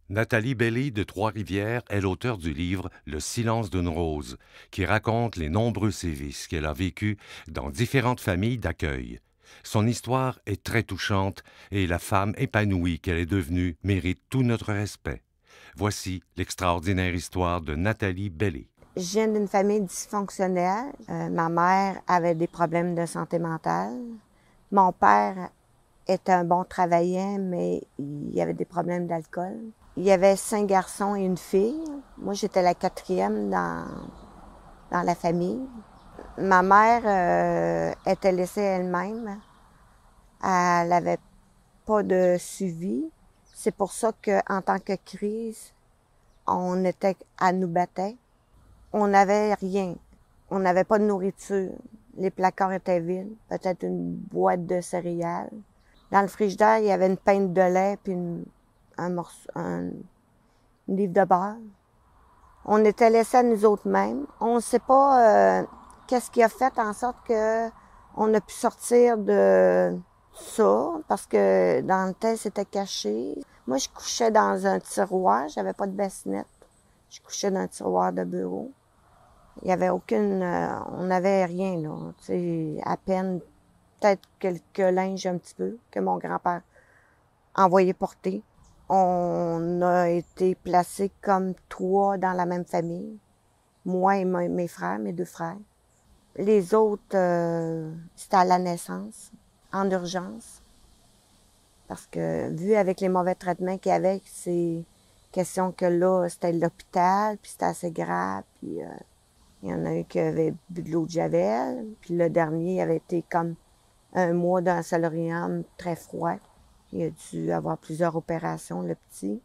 Nathalie Bailey de Trois-Rivières est l'auteure du livre Le silence d'une rose, qui raconte les nombreux sévices qu'elle a vécus dans différentes familles d'accueil. Son histoire est très touchante et la femme épanouie qu'elle est devenue mérite tout notre respect. Voici l'extraordinaire histoire de Nathalie Bailey. Je viens d'une famille dysfonctionnelle. Ma mère avait des problèmes de santé mentale. Mon père était un bon travaillant, mais il avait des problèmes d'alcool. Il y avait 5 garçons et une fille. Moi, j'étais la 4e dans la famille. Ma mère était laissée elle-même. Elle n'avait pas de suivi. C'est pour ça qu'en tant que crise, on était à nous battre. On n'avait rien. On n'avait pas de nourriture. Les placards étaient vides. Peut-être une boîte de céréales. Dans le frigidaire, il y avait une pinte de lait puis un livre de beurre. On était laissés à nous autres mêmes. On ne sait pas qu'est-ce qui a fait en sorte que on a pu sortir de ça, parce que dans le temps, c'était caché. Moi, je couchais dans un tiroir. J'avais pas de bassinette. Je couchais dans un tiroir de bureau. Il y avait aucune... on n'avait rien, là. Tu sais, à peine, peut-être quelques linges un petit peu, que mon grand-père envoyait porter. On a été placés comme 3 dans la même famille. Moi et mes frères, mes 2 frères. Les autres, c'était à la naissance, en urgence. Parce que, vu avec les mauvais traitements qu'il y avait, c'est question que là, c'était l'hôpital, puis c'était assez grave, puis il y en a eu qui avaient bu de l'eau de Javel, puis le dernier avait été comme 1 mois dans un solarium très froid. Il a dû avoir plusieurs opérations, le petit.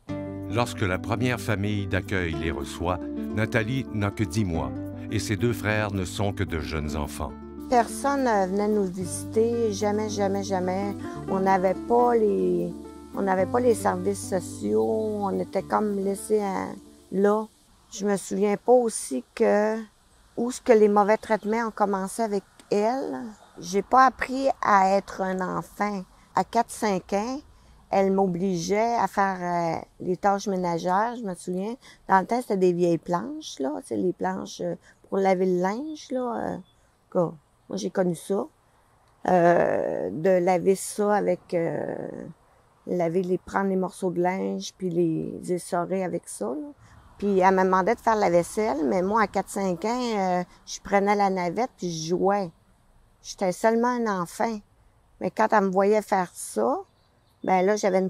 Lorsque la première famille d'accueil les reçoit, Nathalie n'a que 10 mois et ses 2 frères ne sont que de jeunes enfants. Personne ne venait nous visiter, jamais, jamais, jamais. On n'avait pas les services sociaux, on était comme laissés là. Je me souviens pas aussi où ce que les mauvais traitements ont commencé avec elle. J'ai pas appris à être un enfant. À 4-5 ans, elle m'obligeait à faire les tâches ménagères, je me souviens. Dans le temps, c'était des vieilles planches, là. C'est les planches pour laver le linge, là. Moi, j'ai connu ça. De laver ça avec... prendre les morceaux de linge, puis les essorer avec ça, là. Puis elle me demandait de faire la vaisselle, mais moi, à 4-5 ans, je prenais la navette puis je jouais. J'étais seulement un enfant. Mais quand elle me voyait faire ça, ben là, j'avais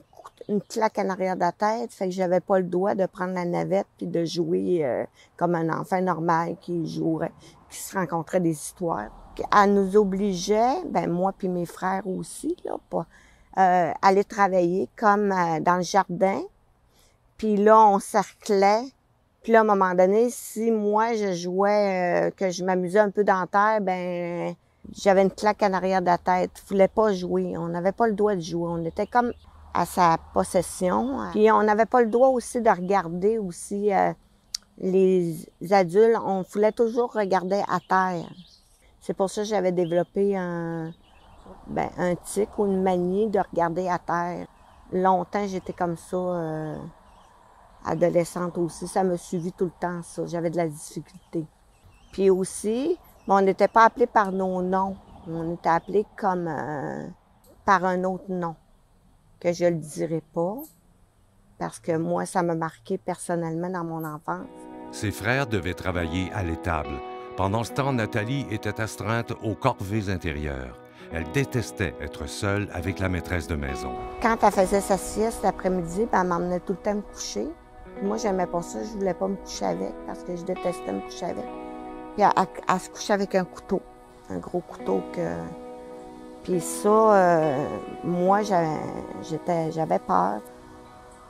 une claque en arrière de la tête, fait que j'avais pas le droit de prendre la navette puis de jouer comme un enfant normal qui jouerait, qui se rencontrait des histoires. Elle nous obligeait, ben moi puis mes frères aussi, là, aller travailler comme dans le jardin. Puis là, on cerclait. Puis là, à un moment donné, si moi, je jouais, que je m'amusais un peu dans la terre, ben j'avais une claque en arrière de la tête. Je voulais pas jouer. On n'avait pas le droit de jouer. On était comme à sa possession. Puis on n'avait pas le droit aussi de regarder aussi les adultes. On voulait toujours regarder à terre. C'est pour ça que j'avais développé un tic ou une manie de regarder à terre. Longtemps, j'étais comme ça, adolescente aussi. Ça m'a suivi tout le temps, ça. J'avais de la difficulté. Puis aussi, on n'était pas appelés par nos noms. On était appelés comme par un autre nom, que je le dirai pas, parce que moi, ça m'a marqué personnellement dans mon enfance. Ses frères devaient travailler à l'étable. Pendant ce temps, Nathalie était astreinte aux corvées intérieures. Elle détestait être seule avec la maîtresse de maison. Quand elle faisait sa sieste l'après-midi, elle m'emmenait tout le temps me coucher. Puis moi, j'aimais pas ça. Je voulais pas me coucher avec parce que je détestais me coucher avec. Puis elle se couchait avec un couteau, un gros couteau que... Puis ça, moi, j'avais peur.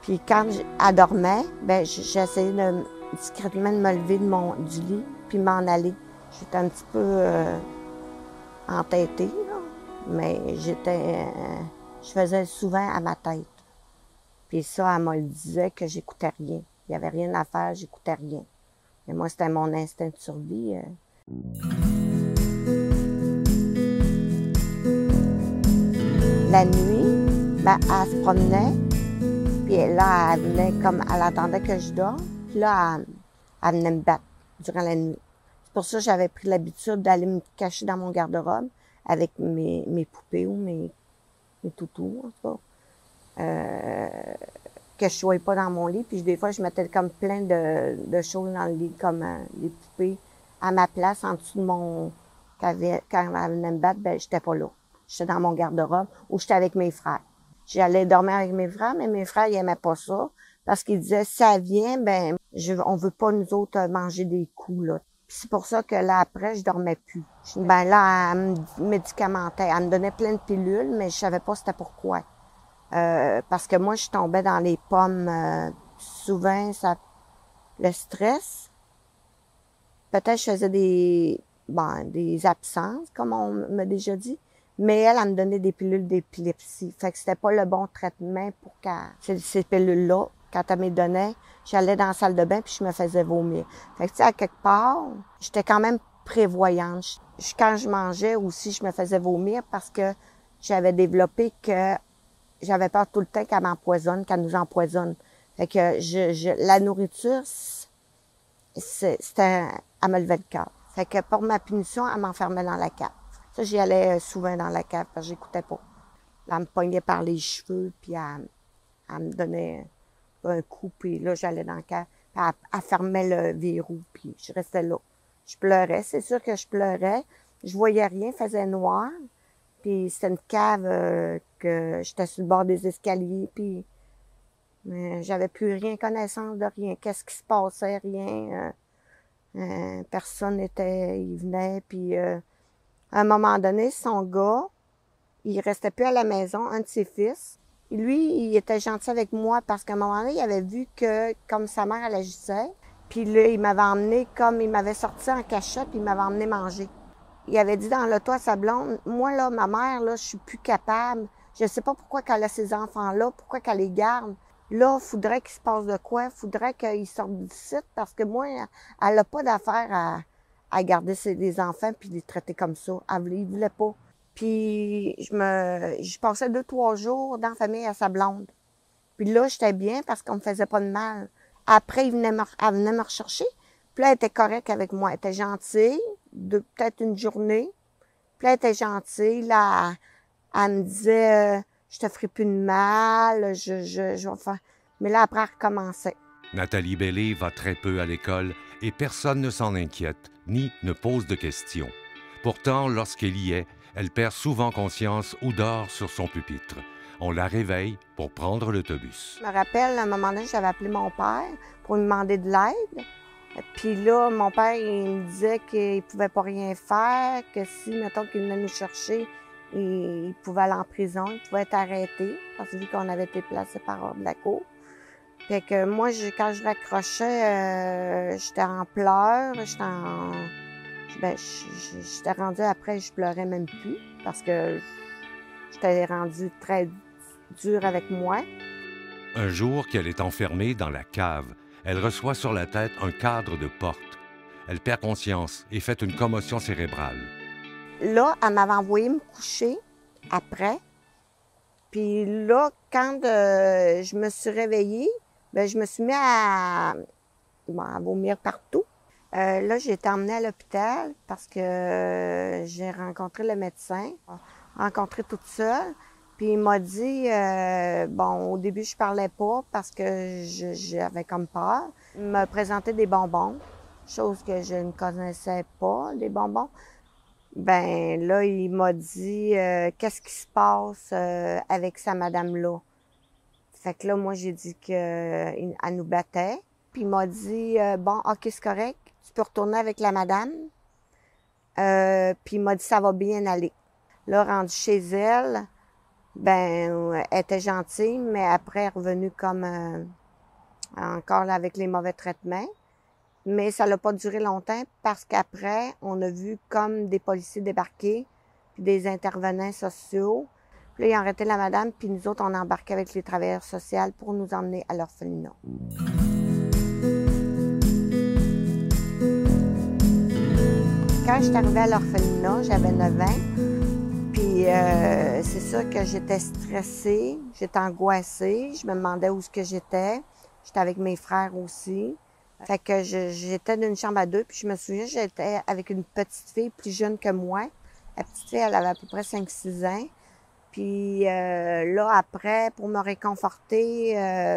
Puis quand elle dormait, ben j'essayais discrètement de me lever du lit puis m'en aller. J'étais un petit peu entêtée, là, mais je faisais souvent à ma tête. Puis ça, elle me le disait que j'écoutais rien. Il n'y avait rien à faire, j'écoutais rien. Mais moi, c'était mon instinct de survie. La nuit, ben, elle se promenait, Puis là, elle venait comme, elle attendait que je dorme. Puis là, elle venait me battre durant la nuit. C'est pour ça que j'avais pris l'habitude d'aller me cacher dans mon garde-robe avec mes poupées ou mes toutous, en tout cas. Que je ne sois pas dans mon lit. Puis des fois, je mettais comme plein de choses dans le lit, comme les poupées à ma place, en dessous de mon... Quand elle venait me battre, ben j'étais pas là. J'étais dans mon garde-robe ou j'étais avec mes frères. J'allais dormir avec mes frères, mais mes frères, ils aimaient pas ça. Parce qu'ils disaient, si ça vient, ben on veut pas, nous autres, manger des coups, là. C'est pour ça que là, après, je dormais plus. Ben là, elle me médicamentait. Elle me donnait plein de pilules, mais je savais pas c'était pourquoi. Parce que moi, je tombais dans les pommes souvent, le stress. Peut-être je faisais des absences, comme on m'a déjà dit. Mais elle me donnait des pilules d'épilepsie. Fait que c'était pas le bon traitement pour ces pilules-là. Quand elle me les donnait, j'allais dans la salle de bain puis je me faisais vomir. Fait que tu sais, à quelque part, j'étais quand même prévoyante. Quand je mangeais aussi, je me faisais vomir parce que j'avais développé que j'avais peur tout le temps qu'elle m'empoisonne, qu'elle nous empoisonne. Fait que la nourriture, c'était, elle me levait le cœur. Fait que pour ma punition, elle m'enfermait dans la cave. Ça, j'y allais souvent dans la cave parce que j'écoutais pas. Elle me pognait par les cheveux, puis elle me donnait un coup, puis là, j'allais dans la cave. Puis elle fermait le verrou, puis je restais là. Je pleurais, c'est sûr que je pleurais. Je voyais rien, il faisait noir. Puis c'était une cave que j'étais sur le bord des escaliers, puis j'avais plus rien connaissance de rien. Qu'est-ce qui se passait? Rien. Personne il venait, puis à un moment donné, son gars, il restait plus à la maison, un de ses fils. Lui, il était gentil avec moi parce qu'à un moment donné, il avait vu que, comme sa mère, elle agissait, puis là, il m'avait emmené, comme il m'avait sorti en cachette, puis il m'avait emmené manger. Il avait dit dans l'auto à sa blonde, moi, là, ma mère, là, je suis plus capable. Je sais pas pourquoi qu'elle a ces enfants-là, pourquoi qu'elle les garde. Là, faudrait qu'il se passe de quoi? Faudrait qu'ils sortent du site parce que moi, elle a pas d'affaire à garder des enfants puis les traiter comme ça. Il voulait pas. Puis, je passais 2-3 jours dans la famille à sa blonde. Puis là, j'étais bien parce qu'on me faisait pas de mal. Après, elle venait me rechercher. Puis là, elle était correcte avec moi. Elle était gentille, peut-être une journée. Puis là, elle était gentille. Là, elle me disait, je te ferai plus de mal, je vais faire... Mais là, après, elle recommençait. Nathalie Bellé va très peu à l'école et personne ne s'en inquiète, ni ne pose de questions. Pourtant, lorsqu'elle y est, elle perd souvent conscience ou dort sur son pupitre. On la réveille pour prendre l'autobus. Je me rappelle, à un moment donné, j'avais appelé mon père pour lui demander de l'aide. Puis là, mon père, il me disait qu'il pouvait pas rien faire, que si, mettons, qu'il venait nous chercher, il pouvait aller en prison, il pouvait être arrêté, parce que vu qu'on avait été placés par ordre de la cour. Fait que moi, quand je raccrochais, j'étais en pleurs, j'étais rendue après, je pleurais même plus, parce que j'étais rendue très dure avec moi. Un jour qu'elle est enfermée dans la cave, elle reçoit sur la tête un cadre de porte. Elle perd conscience et fait une commotion cérébrale. Là, elle m'avait envoyé me coucher après. Puis là, quand je me suis réveillée, ben je me suis mis à vomir partout. Là, j'ai été emmenée à l'hôpital parce que j'ai rencontré le médecin, rencontré toute seule. Puis il m'a dit, au début, je parlais pas parce que j'avais comme peur. Il m'a présenté des bonbons, chose que je ne connaissais pas, des bonbons. Ben là, il m'a dit, qu'est-ce qui se passe avec sa madame-là? Fait que là, moi, j'ai dit qu'elle nous battait. Puis il m'a dit, OK, c'est correct, tu peux retourner avec la madame. Puis il m'a dit, ça va bien aller. Là, rendu chez elle, elle était gentille, mais après, elle est revenue comme encore là, avec les mauvais traitements. Mais ça n'a pas duré longtemps parce qu'après, on a vu comme des policiers débarquer, puis des intervenants sociaux. Puis là, ils ont arrêté la madame, puis nous autres, on a embarqué avec les travailleurs sociaux pour nous emmener à l'orphelinat. Quand je suis arrivée à l'orphelinat, j'avais 9 ans. Puis Puis c'est sûr que j'étais stressée, j'étais angoissée, je me demandais où est-ce que j'étais. J'étais avec mes frères aussi. Fait que j'étais d'une chambre à deux, puis je me souviens, j'étais avec une petite fille plus jeune que moi. La petite fille, elle avait à peu près 5-6 ans. Puis là, après, pour me réconforter,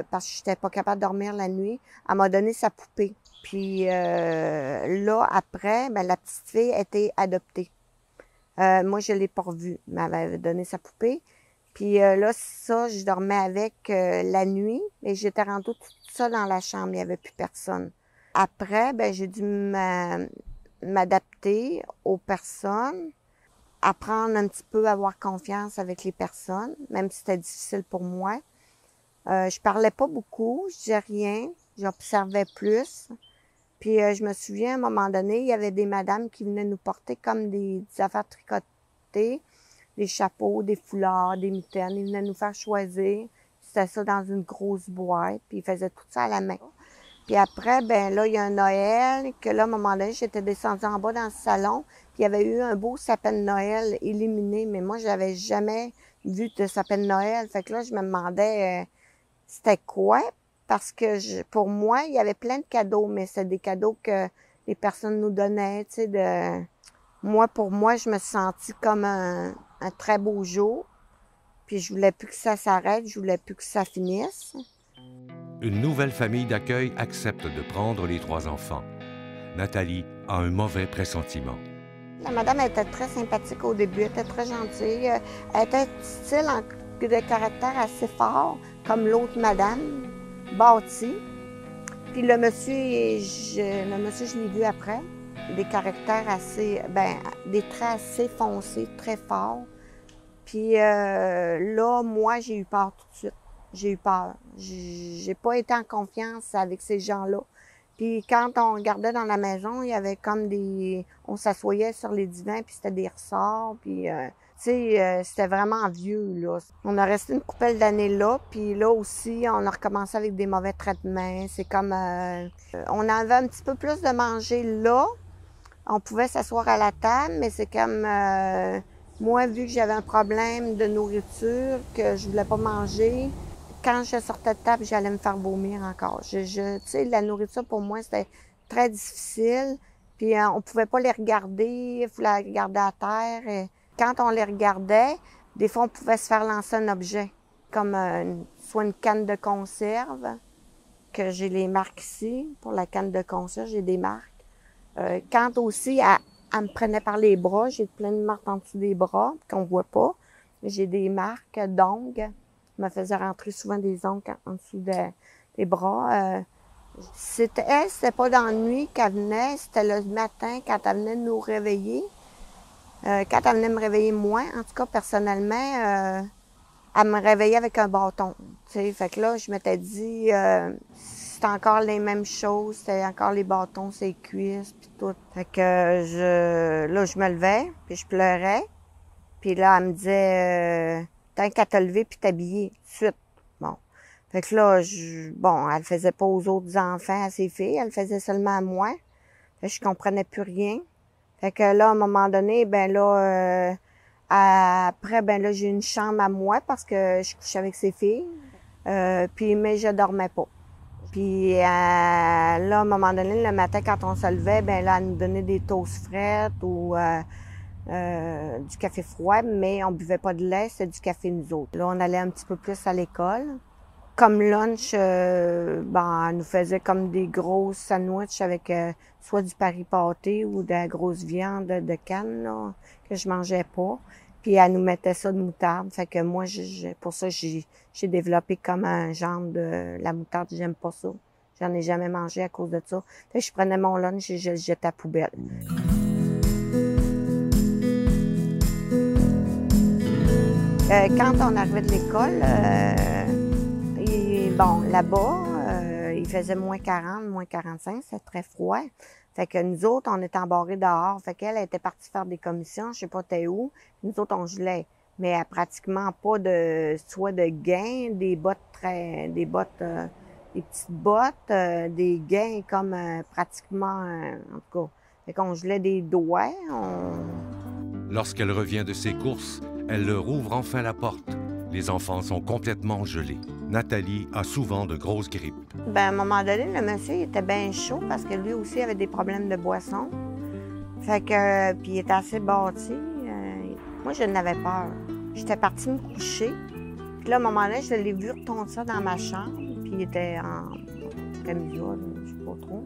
parce que j'étais pas capable de dormir la nuit, elle m'a donné sa poupée. Puis là, après, ben, la petite fille était adoptée. Moi, je l'ai pas revue, mais elle m'avait donné sa poupée. Puis là, ça, je dormais avec la nuit, et j'étais rendue toute seule dans la chambre, il n'y avait plus personne. Après, ben, j'ai dû m'adapter aux personnes, apprendre un petit peu à avoir confiance avec les personnes, même si c'était difficile pour moi. Je parlais pas beaucoup, je disais rien, j'observais plus. Puis je me souviens, à un moment donné, il y avait des madames qui venaient nous porter comme des affaires tricotées, des chapeaux, des foulards, des mitaines. Ils venaient nous faire choisir. C'était ça dans une grosse boîte, puis ils faisaient tout ça à la main. Puis après, ben là, il y a un Noël, que là, à un moment donné, j'étais descendue en bas dans le salon, puis il y avait eu un beau sapin de Noël illuminé, mais moi, j'avais jamais vu de sapin de Noël. Fait que là, je me demandais c'était quoi, parce que pour moi, il y avait plein de cadeaux, mais c'est des cadeaux que les personnes nous donnaient, tu sais, de... Moi, pour moi, je me suis sentie comme un très beau jour, puis je voulais plus que ça s'arrête, je voulais plus que ça finisse. Une nouvelle famille d'accueil accepte de prendre les 3 enfants. Nathalie a un mauvais pressentiment. La madame elle était très sympathique au début, elle était très gentille. Elle était style de caractère assez fort, comme l'autre madame, bâtie. Puis le monsieur, je l'ai vu après. Des caractères assez, des traits assez foncés, très forts. Puis là, moi, j'ai eu peur tout de suite. J'ai eu peur. J'ai pas été en confiance avec ces gens-là. Puis quand on regardait dans la maison, il y avait comme des... On s'assoyait sur les divans, puis c'était des ressorts, puis... c'était vraiment vieux, là. On a resté une couple d'années là, puis là aussi, on a recommencé avec des mauvais traitements. C'est comme... on avait un petit peu plus de manger là. On pouvait s'asseoir à la table, mais c'est comme... moi, vu que j'avais un problème de nourriture, que je voulais pas manger, quand je sortais de table, j'allais me faire vomir encore. Tu sais, la nourriture, pour moi, c'était très difficile. Puis on pouvait pas les regarder, il fallait les regarder à terre. Et quand on les regardait, des fois, on pouvait se faire lancer un objet, comme soit une canne de conserve, que j'ai les marques ici. Pour la canne de conserve, j'ai des marques. Quand aussi, elle me prenait par les bras, j'ai plein de marques en dessous des bras, qu'on voit pas. J'ai des marques d'ongles. Je me faisais rentrer souvent des ongles en dessous des bras. C'était pas dans la nuit qu'elle venait, c'était le matin quand elle venait nous réveiller. Quand elle venait me réveiller moi, en tout cas personnellement, elle me réveillait avec un bâton. T'sais. Fait que là, je m'étais dit, c'était encore les mêmes choses, c'était encore les bâtons, ses cuisses, puis tout. Fait que là, je me levais, puis je pleurais. Puis là, elle me disait, tant qu'à te lever puis t'habiller, tout de suite. Bon. Fait que là, elle faisait pas aux autres enfants, à ses filles, elle faisait seulement à moi. Fait que je comprenais plus rien. Fait que là, à un moment donné, après, là, j'ai eu une chambre à moi parce que je couchais avec ses filles. Mais je dormais pas. Puis là, à un moment donné, le matin, quand on se levait, là, elle nous donnait des toasts frettes ou du café froid, mais on buvait pas de lait, c'était du café nous autres. Là, on allait un petit peu plus à l'école. Comme lunch, elle nous faisait comme des grosses sandwichs avec soit du Paris pâté ou de la grosse viande de canne, là, que je mangeais pas. Puis elle nous mettait ça de moutarde. Fait que moi, pour ça, j'ai développé comme un genre de... La moutarde, j'aime pas ça. J'en ai jamais mangé à cause de ça. Fait que je prenais mon lunch et je le jetais à la poubelle. Quand on arrivait de l'école, là-bas, il faisait moins 40, moins 45, c'était très froid. Fait que nous autres, on était embarrés dehors. Fait qu'elle était partie faire des commissions, je sais pas t'es où. Nous autres, on gelait. Mais elle pratiquement pas soit de gains, des petites bottes, des gains comme pratiquement, en tout cas. Fait qu'on gelait des doigts. Lorsqu'elle revient de ses courses, Elle leur ouvre enfin la porte. Les enfants sont complètement gelés. Nathalie a souvent de grosses grippes. À un moment donné, le monsieur il était bien chaud parce que lui aussi avait des problèmes de boisson. Fait que, puis il était assez bâti. Moi, je n'avais peur. J'étais partie me coucher. Puis là, à un moment donné, je l'ai vu retourner ça dans ma chambre. Puis il était en camisole, je sais pas trop.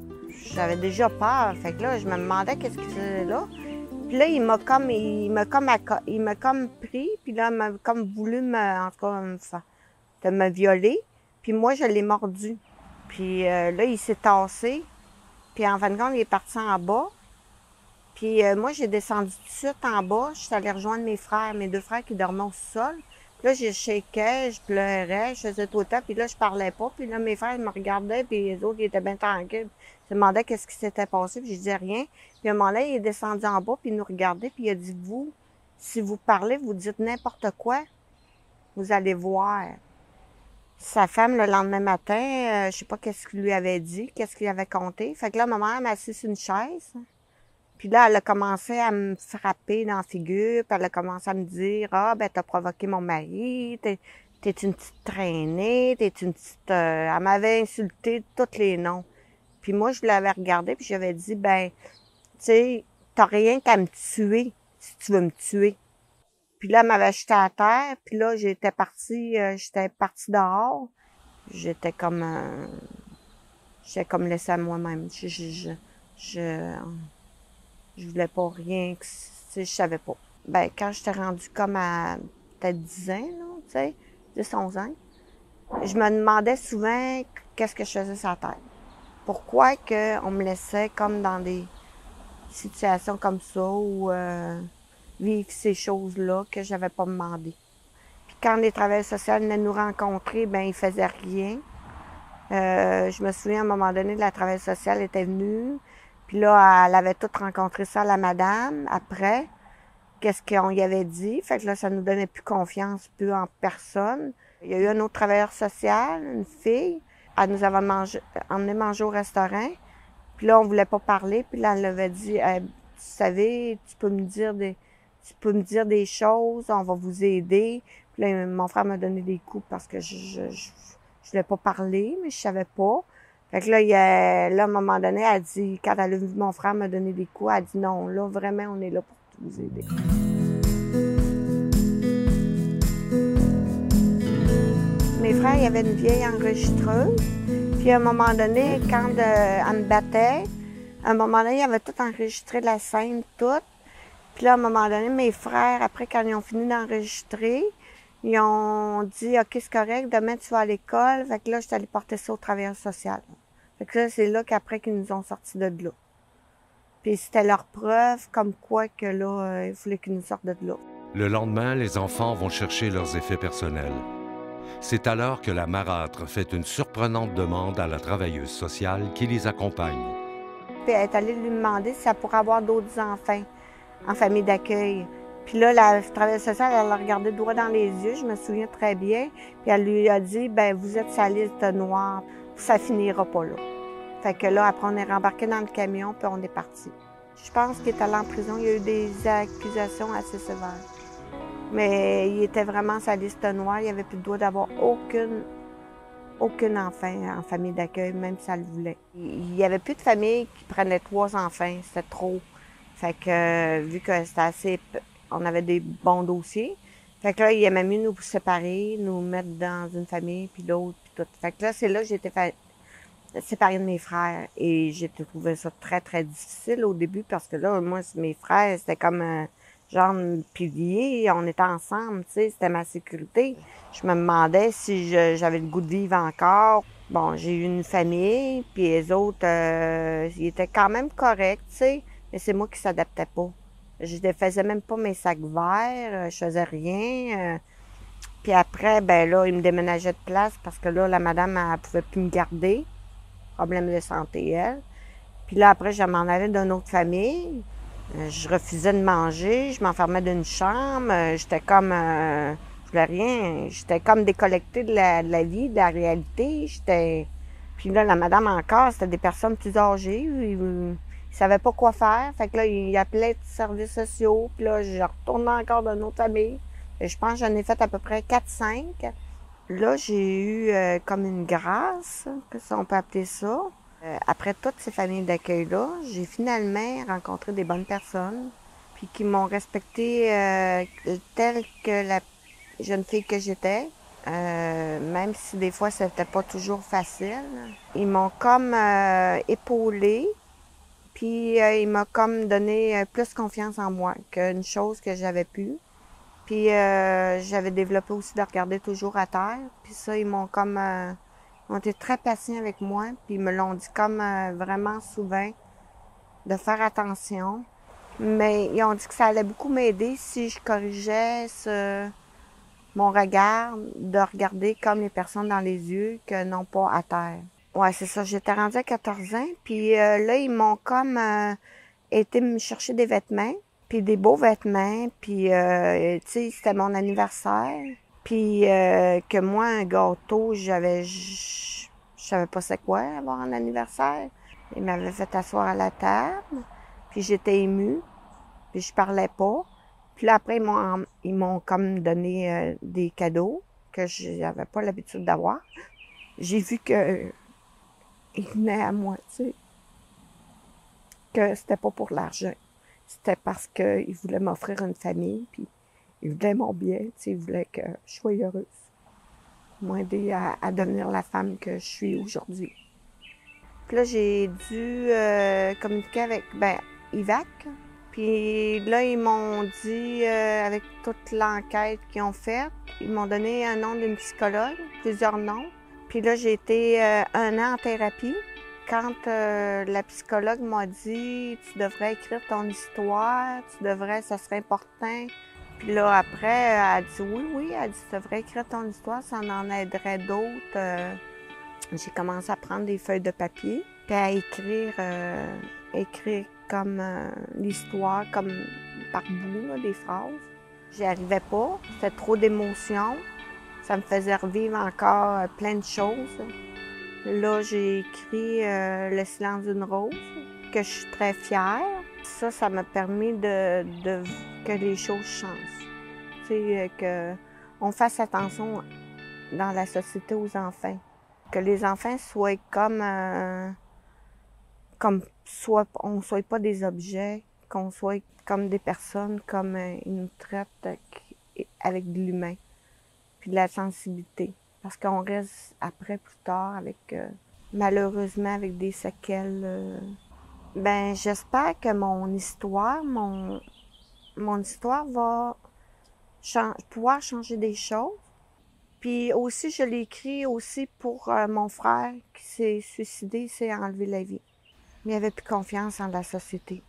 J'avais déjà peur. Fait que là, je me demandais qu'est-ce qu'il faisait là. Puis là, il m'a comme pris. Puis là, il m'a comme voulu en tout cas, de me violer. Puis moi, je l'ai mordu. Puis là, il s'est tassé. Puis en fin de compte, il est parti en bas. Puis moi, j'ai descendu tout de suite en bas. Je suis allée rejoindre mes deux frères qui dormaient au sol. Puis là, j'ai shaké, je pleurais, je faisais tout le temps. Puis là, je parlais pas. Puis là, mes frères ils me regardaient, puis les autres, ils étaient bien tranquilles. Ils se demandaient qu'est-ce qui s'était passé, puis je disais rien. Puis à un moment là, il est descendu en bas, puis il nous regardait, puis il a dit, vous, si vous parlez, vous dites n'importe quoi, vous allez voir. Sa femme, le lendemain matin, je sais pas qu'est-ce qu'il lui avait dit, qu'est-ce qu'il avait compté. Fait que là, ma mère m'a assise sur une chaise. Puis là, elle a commencé à me frapper dans la figure, puis elle a commencé à me dire, « Ah, ben t'as provoqué mon mari, t'es une petite traînée, t'es une petite... Elle m'avait insulté tous les noms. Puis moi, je l'avais regardé, puis j'avais dit, ben, tu sais, t'as rien qu'à me tuer, si tu veux me tuer. Puis là, elle m'avait jeté à terre, puis là, j'étais partie dehors. J'étais comme laissée à moi-même. Je voulais pas rien, tu sais, je savais pas. Ben, quand j'étais rendue comme à peut-être 10 ans, là, tu sais, 10, 11 ans, je me demandais souvent qu'est-ce que je faisais sur la terre. Pourquoi qu'on me laissait comme dans des situations comme ça ou vivre ces choses-là que j'avais pas demandé. Puis quand les travailleurs sociaux venaient nous rencontrer, ben ils faisaient rien. Je me souviens à un moment donné, la travailleuse sociale était venue. Puis là, elle avait tout rencontré ça, la madame, après. Qu'est-ce qu'on y avait dit. Fait que là, ça nous donnait plus confiance, plus en personne. Il y a eu un autre travailleur social, une fille. Elle nous avait emmené manger au restaurant. Puis là, on voulait pas parler. Puis là, elle avait dit, tu savez, tu peux me dire des choses, on va vous aider. Puis là, mon frère m'a donné des coups parce que je voulais pas parler, mais je savais pas. Fait que là, là, à un moment donné, elle dit, quand elle a vu mon frère me donner des coups, elle dit non, là, vraiment, on est là pour vous aider. Mes frères, il y avait une vieille enregistreuse. Puis à un moment donné, quand elle me battait, à un moment donné, il avait tout enregistré la scène, tout. Puis là, à un moment donné, mes frères, après, quand ils ont fini d'enregistrer, ils ont dit, OK, c'est correct, demain, tu vas à l'école. Fait que là, je suis allée porter ça au travailleur social. Fait que là, c'est là qu'après qu'ils nous ont sortis de là. Puis c'était leur preuve, comme quoi que là, il fallait qu'ils nous sortent de là. Le lendemain, les enfants vont chercher leurs effets personnels. C'est alors que la marâtre fait une surprenante demande à la travailleuse sociale qui les accompagne. Puis elle est allée lui demander si elle pourrait avoir d'autres enfants en famille d'accueil. Puis là, la travailleuse sociale, elle l'a regardé droit dans les yeux, je me souviens très bien. Puis elle lui a dit, ben vous êtes sa liste noire, ça finira pas là. Fait que là, après, on est rembarqué dans le camion, puis on est parti. Je pense qu'il est allé en prison, il y a eu des accusations assez sévères. Mais il était vraiment sa liste noire, il avait plus le droit d'avoir aucun enfant en famille d'accueil, même si elle le voulait. Il n'y avait plus de famille qui prenait 3 enfants, c'était trop. Fait que, vu que c'était assez... On avait des bons dossiers. Fait que là, il aimait mieux nous séparer, nous mettre dans une famille, puis l'autre, puis tout. Fait que là, c'est là que j'ai été séparée de mes frères. Et j'ai trouvé ça très, très difficile au début, parce que là, moi, mes frères, c'était comme un genre de pilier. On était ensemble, tu sais, c'était ma sécurité. Je me demandais si j'avais le goût de vivre encore. Bon, j'ai eu une famille, puis les autres, ils étaient quand même corrects, tu sais. Mais c'est moi qui s'adaptais pas. Je ne faisais même pas mes sacs verts, je faisais rien. Puis après, ben là, ils me déménageaient de place parce que là, la madame, elle pouvait plus me garder. Problème de santé, elle. Puis là, après, je m'en allais d'une autre famille. Je refusais de manger, je m'enfermais d'une chambre. J'étais comme... je voulais rien. J'étais comme déconnectée de la vie, de la réalité. Puis là, la madame encore, c'était des personnes plus âgées. Ils savaient pas quoi faire. Fait que là, ils appelaient les services sociaux. Puis là, je retournais encore dans une autre famille. Et je pense que j'en ai fait à peu près 4-5. Là, j'ai eu comme une grâce, que ça, on peut appeler ça. Après toutes ces familles d'accueil-là, j'ai finalement rencontré des bonnes personnes, puis qui m'ont respectée telle que la jeune fille que j'étais. Même si des fois c'était pas toujours facile. Ils m'ont comme épaulée, puis ils m'ont comme donné plus confiance en moi qu'une chose que j'avais pu. Puis j'avais développé aussi de regarder toujours à terre. Puis ça, ils m'ont comme ont été très patients avec moi, puis ils me l'ont dit comme vraiment souvent de faire attention. Mais ils ont dit que ça allait beaucoup m'aider si je corrigeais mon regard, de regarder comme les personnes dans les yeux que non pas à terre. Ouais, c'est ça. J'étais rendue à 14 ans, puis là, ils m'ont comme été me chercher des vêtements, puis des beaux vêtements, puis tu sais, c'était mon anniversaire. Puis que moi, un gâteau, je savais pas c'est quoi avoir un anniversaire. Ils m'avaient fait asseoir à la table, puis j'étais émue, puis je parlais pas. Puis là, après, ils m'ont comme donné des cadeaux que j'avais pas l'habitude d'avoir. J'ai vu que ils venaient à moi, tu sais, que c'était pas pour l'argent. C'était parce qu'ils voulaient m'offrir une famille, puis ils voulaient mon bien, tu sais, ils voulaient que je sois heureuse. M'aider à devenir la femme que je suis aujourd'hui. Puis là, j'ai dû communiquer avec, IVAC. Puis là, ils m'ont dit, avec toute l'enquête qu'ils ont faite, ils m'ont donné un nom d'une psychologue, plusieurs noms. Puis là, j'ai été 1 an en thérapie. Quand la psychologue m'a dit, tu devrais écrire ton histoire, ça serait important. Puis là, après, elle a dit oui, elle dit, tu devrais écrire ton histoire, ça en aiderait d'autres. J'ai commencé à prendre des feuilles de papier, puis à écrire comme l'histoire, comme par bout, là, des phrases. J'y arrivais pas, c'était trop d'émotions. Ça me faisait revivre encore plein de choses. Là, j'ai écrit Le silence d'une rose, que je suis très fière. Ça m'a permis que les choses changent. Tu sais, qu'on fasse attention dans la société aux enfants. Que les enfants soient on soit pas des objets, qu'on soit comme des personnes, comme ils nous traitent avec de l'humain, puis de la sensibilité. Parce qu'on reste après, plus tard, avec malheureusement, avec des séquelles. J'espère que mon histoire va pouvoir changer des choses. Puis aussi, je l'ai écrit aussi pour mon frère qui s'est suicidé, il s'est enlevé la vie. Mais il avait plus confiance en la société.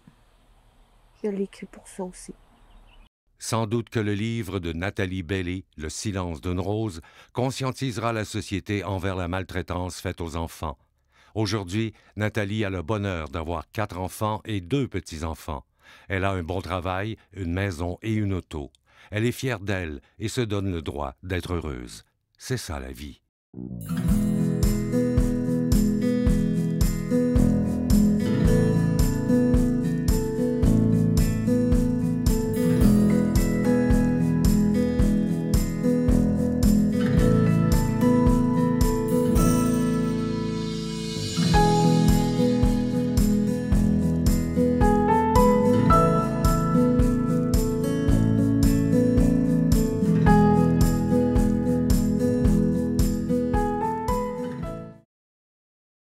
Je l'ai écrit pour ça aussi. Sans doute que le livre de Nathalie Bailey, Le silence d'une rose, conscientisera la société envers la maltraitance faite aux enfants. Aujourd'hui, Nathalie a le bonheur d'avoir 4 enfants et 2 petits-enfants. Elle a un bon travail, une maison et une auto. Elle est fière d'elle et se donne le droit d'être heureuse. C'est ça la vie.